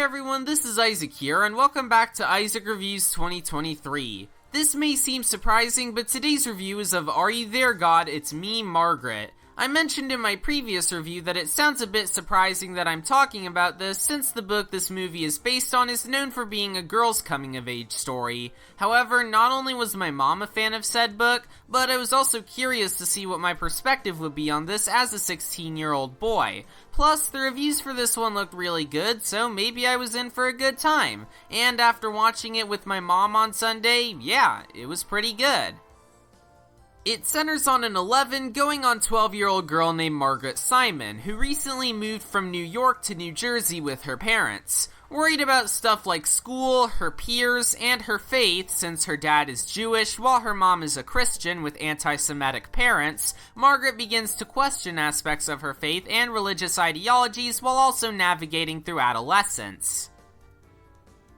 everyone, this is Isaac here, and welcome back to Isaac Reviews 2023. This may seem surprising, but today's review is of Are You There, God? It's Me, Margaret. I mentioned in my previous review that it sounds a bit surprising that I'm talking about this since the book this movie is based on is known for being a girl's coming-of-age story. However, not only was my mom a fan of said book, but I was also curious to see what my perspective would be on this as a 16-year-old boy. Plus, the reviews for this one looked really good, so maybe I was in for a good time. And after watching it with my mom on Sunday, yeah, it was pretty good. It centers on an 11 going on 12-year-old girl named Margaret Simon, who recently moved from New York to New Jersey with her parents. Worried about stuff like school, her peers, and her faith since her dad is Jewish while her mom is a Christian with anti-Semitic parents, Margaret begins to question aspects of her faith and religious ideologies while also navigating through adolescence.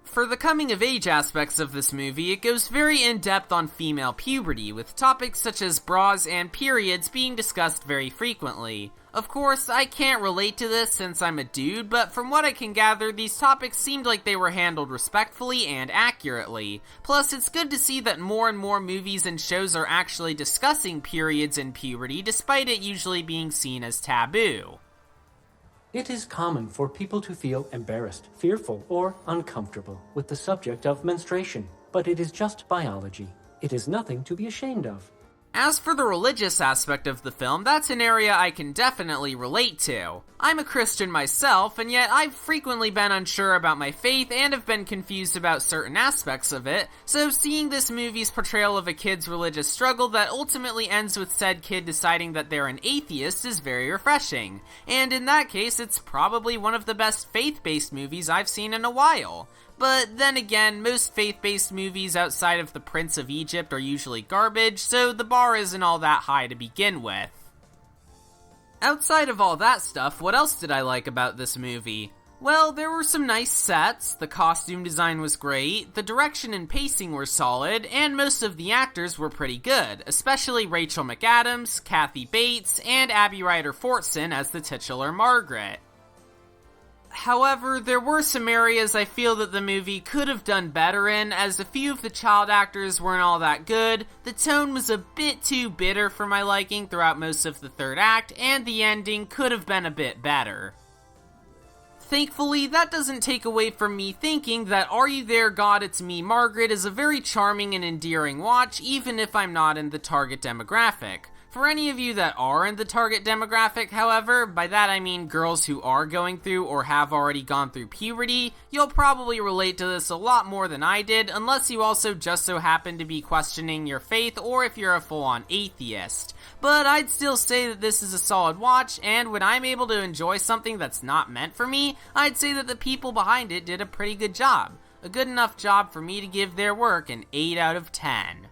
For the coming-of-age aspects of this movie, it goes very in-depth on female puberty, with topics such as bras and periods being discussed very frequently. Of course, I can't relate to this since I'm a dude, but from what I can gather, these topics seemed like they were handled respectfully and accurately. Plus, it's good to see that more and more movies and shows are actually discussing periods and puberty, despite it usually being seen as taboo. It is common for people to feel embarrassed, fearful, or uncomfortable with the subject of menstruation, but it is just biology. It is nothing to be ashamed of. As for the religious aspect of the film, that's an area I can definitely relate to. I'm a Christian myself, and yet I've frequently been unsure about my faith and have been confused about certain aspects of it, so seeing this movie's portrayal of a kid's religious struggle that ultimately ends with said kid deciding that they're an atheist is very refreshing. And in that case, it's probably one of the best faith-based movies I've seen in a while. But then again, most faith-based movies outside of The Prince of Egypt are usually garbage, so the bar isn't all that high to begin with. Outside of all that stuff, what else did I like about this movie? Well, there were some nice sets, the costume design was great, the direction and pacing were solid, and most of the actors were pretty good, especially Rachel McAdams, Kathy Bates, and Abby Ryder-Fortson as the titular Margaret. However, there were some areas I feel that the movie could have done better in, as a few of the child actors weren't all that good, the tone was a bit too bitter for my liking throughout most of the third act, and the ending could have been a bit better. Thankfully, that doesn't take away from me thinking that Are You There, God? It's Me, Margaret is a very charming and endearing watch, even if I'm not in the target demographic. For any of you that are in the target demographic, however, by that I mean girls who are going through or have already gone through puberty, you'll probably relate to this a lot more than I did, unless you also just so happen to be questioning your faith or if you're a full-on atheist. But I'd still say that this is a solid watch, and when I'm able to enjoy something that's not meant for me, I'd say that the people behind it did a pretty good job. A good enough job for me to give their work an 8 out of 10.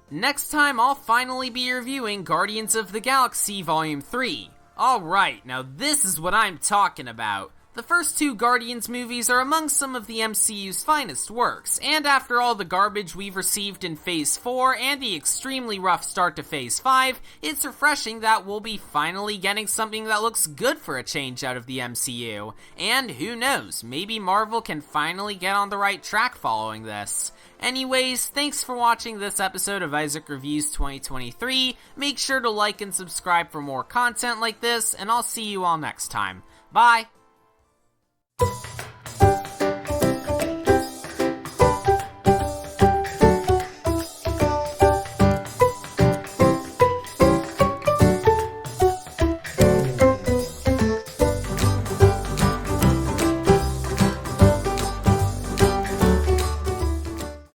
Next time, I'll finally be reviewing Guardians of the Galaxy Volume 3. Alright, now this is what I'm talking about. The first two Guardians movies are among some of the MCU's finest works, and after all the garbage we've received in Phase 4 and the extremely rough start to Phase 5, it's refreshing that we'll be finally getting something that looks good for a change out of the MCU. And who knows, maybe Marvel can finally get on the right track following this. Anyways, thanks for watching this episode of Isaac Reviews 2023. Make sure to like and subscribe for more content like this, and I'll see you all next time. Bye!